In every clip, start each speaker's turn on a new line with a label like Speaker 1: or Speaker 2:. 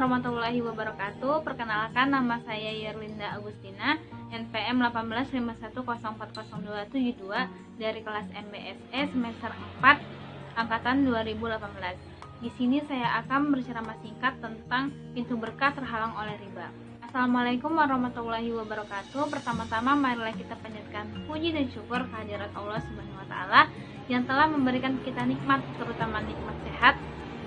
Speaker 1: warahmatullahi wabarakatuh. Perkenalkan, nama saya Yerlinda Agustina, NPM 1851040272 dari kelas MBSE semester 4 angkatan 2018. Di sini saya akan berceramah singkat tentang pintu berkah terhalang oleh riba. Assalamualaikum warahmatullahi wabarakatuh. Pertama-tama marilah kita panjatkan puji dan syukur kehadirat Allah Subhanahu wa taala yang telah memberikan kita nikmat, terutama nikmat sehat,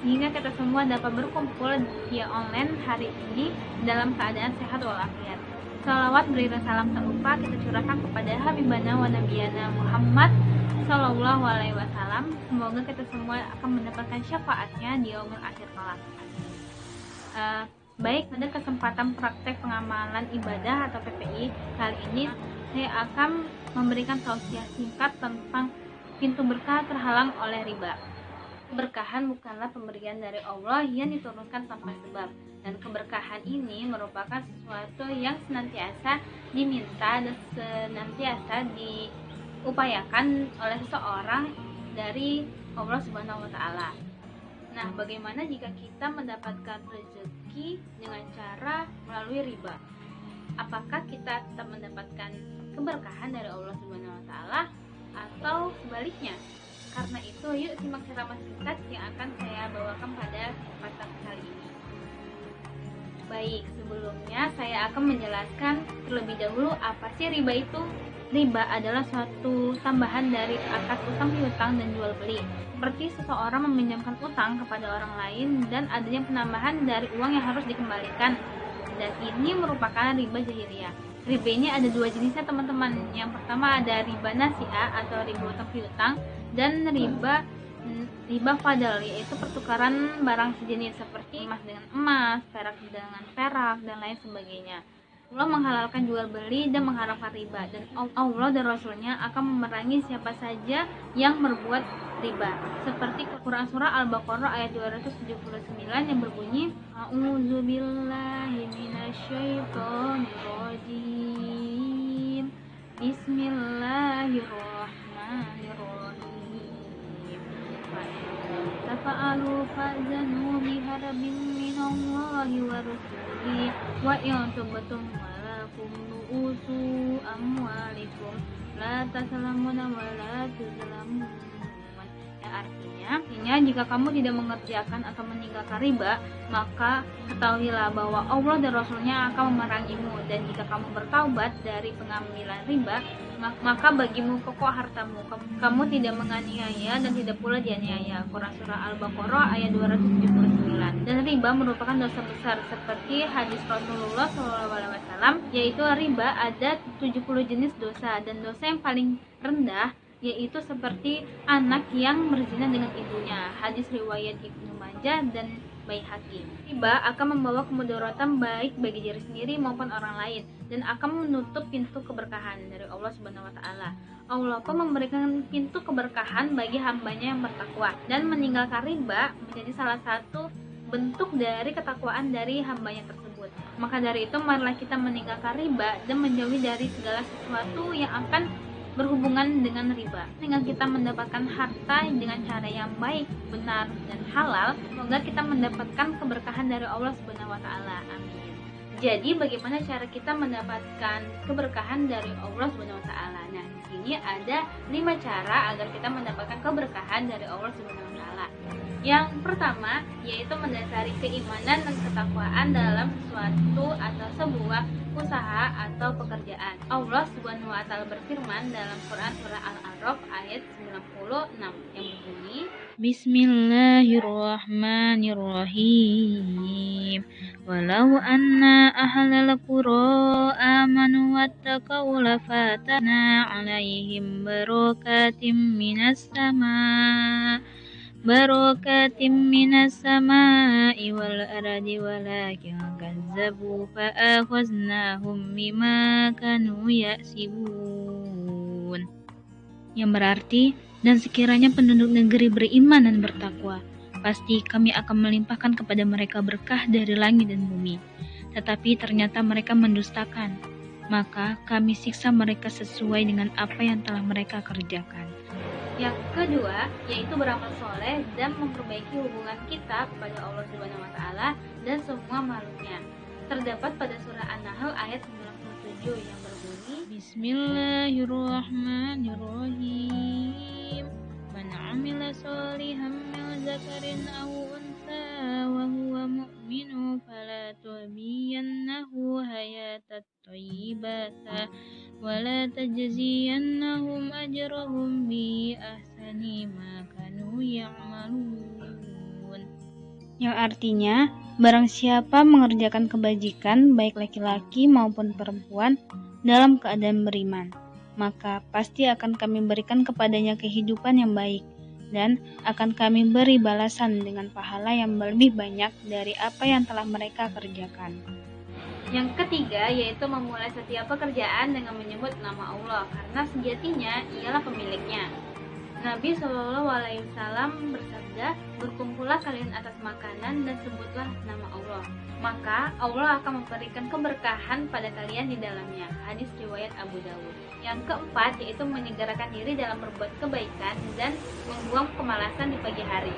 Speaker 1: sehingga kita semua dapat berkumpul via online hari ini dalam keadaan sehat walafiat. Salawat beriring salam tak lupa kita curahkan kepada Habibana wa Nabiyana Muhammad Sallallahu Alaihi Wasallam. Semoga kita semua akan mendapatkan syafaatnya di yaumil akhir kelak. Baik, pada kesempatan praktek pengamalan ibadah atau PPI kali ini saya akan memberikan tausiah singkat tentang pintu berkah terhalang oleh riba. Keberkahan bukanlah pemberian dari Allah yang diturunkan tanpa sebab, dan keberkahan ini merupakan sesuatu yang senantiasa diminta dan senantiasa diupayakan oleh seseorang dari Allah Subhanahu wa taala. Nah, bagaimana jika kita mendapatkan rezeki dengan cara melalui riba? Apakah kita tetap mendapatkan keberkahan dari Allah Subhanahu wa taala atau sebaliknya? Karena itu, yuk simak ceramah singkat yang akan saya bawakan pada kesempatan kali ini. Baik, sebelumnya saya akan menjelaskan terlebih dahulu apa sih riba itu. Riba adalah suatu tambahan dari akad utang piutang dan jual beli, seperti seseorang meminjamkan utang kepada orang lain dan adanya penambahan dari uang yang harus dikembalikan. Dan ini merupakan riba jahiliyah. Riba ini ada dua jenisnya, teman-teman. Yang pertama ada riba nasi'ah atau riba utang piutang, dan riba fadl, yaitu pertukaran barang sejenis seperti emas dengan emas, perak dengan perak, dan lain sebagainya. Allah menghalalkan jual beli dan mengharamkan riba, dan Allah dan Rasulnya akan memerangi siapa saja yang berbuat riba. Seperti Quran surah Al-Baqarah ayat 279 yang berbunyi, A'udzubillahi minasyaitonirrajim. Bismillahirrahmanirrahim. Tafa'alu fa'zanu biharbin minallahi wa rasulihi wa in tubtum walakum ru'usu amwalikum la taslamuna wa la tuzlamun. Artinya jika kamu tidak mengerjakan atau meninggalkan riba, maka ketahuilah bahwa Allah dan Rasulnya akan memerangimu, dan jika kamu bertaubat dari pengambilan riba, maka bagimu kokoh hartamu, kamu tidak menganiaya dan tidak pula dianiaya. Quran surah Al-Baqarah ayat 279. Dan riba merupakan dosa besar, seperti hadis Rasulullah SAW, yaitu riba ada 70 jenis dosa, dan dosa yang paling rendah yaitu seperti anak yang berzina dengan ibunya. Hadis riwayat Ibnu Majah dan Baihaqi. Riba akan membawa kemudaratan baik bagi diri sendiri maupun orang lain, dan akan menutup pintu keberkahan dari Allah Subhanahu wa taala. Allah pun memberikan pintu keberkahan bagi hambanya yang bertakwa, dan meninggalkan riba menjadi salah satu bentuk dari ketakwaan dari hambanya tersebut. Maka dari itu, marilah kita meninggalkan riba dan menjauhi dari segala sesuatu yang akan berhubungan dengan riba. Dengan kita mendapatkan harta dengan cara yang baik, benar, dan halal, semoga kita mendapatkan keberkahan dari Allah Subhanahu wa taala. Amin. Jadi, bagaimana cara kita mendapatkan keberkahan dari Allah Subhanahu wa taala? Nah, di sini ada 5 cara agar kita mendapatkan keberkahan dari Allah Subhanahu wa taala. Yang pertama, yaitu mendasari keimanan dan ketakwaan dalam sesuatu atau sebuah usaha atau pekerjaan. Allah Subhanahu wa taala berfirman dalam Quran surah Al-A'raf ayat 96 yang berbunyi, Bismillahirrahmanirrahim. Walau anna ahlal qura amanu wattaqaw lafatana 'alaihim barakatim minas sama'i wal ardi walakin kazzabu fa'akhaznahum bima kanu yaksibun. Yang berarti, dan sekiranya penduduk negeri beriman dan bertakwa, pasti kami akan melimpahkan kepada mereka berkah dari langit dan bumi. Tetapi ternyata mereka mendustakan, maka kami siksa mereka sesuai dengan apa yang telah mereka kerjakan. Yang kedua, yaitu beramal soleh dan memperbaiki hubungan kita kepada Allah Subhanahu wa taala dan semua makhluknya. Terdapat pada surah An-Nahl ayat 97 yang berbunyi, Bismillahirrahmanirrahim. Man 'amila sholihan min dzakarin aw untha wa huwa mu'minun fala tu'miyannahu hayatat thayyibata wa la tajziyannahum ajrahum bi ahsani ma kanu ya'malun. Yang artinya, barang siapa mengerjakan kebajikan baik laki-laki maupun perempuan dalam keadaan beriman, maka pasti akan kami berikan kepadanya kehidupan yang baik, dan akan kami beri balasan dengan pahala yang lebih banyak dari apa yang telah mereka kerjakan. Yang ketiga yaitu memulai setiap pekerjaan dengan menyebut nama Allah, karena sejatinya ialah pemiliknya. Nabi SAW bersabda, berkumpullah kalian atas makanan dan sebutlah nama Allah, maka Allah akan memberikan keberkahan pada kalian di dalamnya. Hadis riwayat Abu Dawud. Yang keempat yaitu menyegerakan diri dalam berbuat kebaikan dan membuang kemalasan di pagi hari.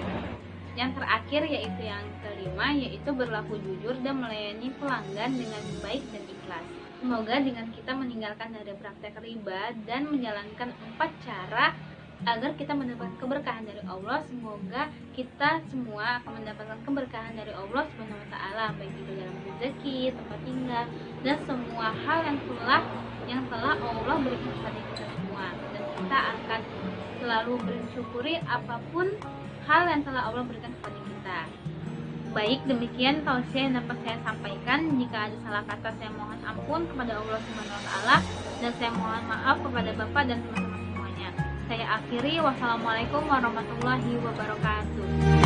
Speaker 1: Yang terakhir yaitu yang kelima yaitu berlaku jujur dan melayani pelanggan dengan baik dan ikhlas. Semoga dengan kita meninggalkan dari praktek riba dan menjalankan 4 cara agar kita mendapatkan keberkahan dari Allah, semoga kita semua akan mendapatkan keberkahan dari Allah Subhanahu wa taala, baik itu dalam rezeki, tempat tinggal, dan semua hal yang telah Allah berikan kepada kita semua, dan kita akan selalu bersyukuri apapun hal yang telah Allah berikan kepada kita. Baik, demikian tausiah yang dapat saya sampaikan. Jika ada salah kata, saya mohon ampun kepada Allah Subhanahu wa taala, dan saya mohon maaf kepada Bapak dan teman-teman semuanya. Saya akhiri, wassalamualaikum warahmatullahi wabarakatuh.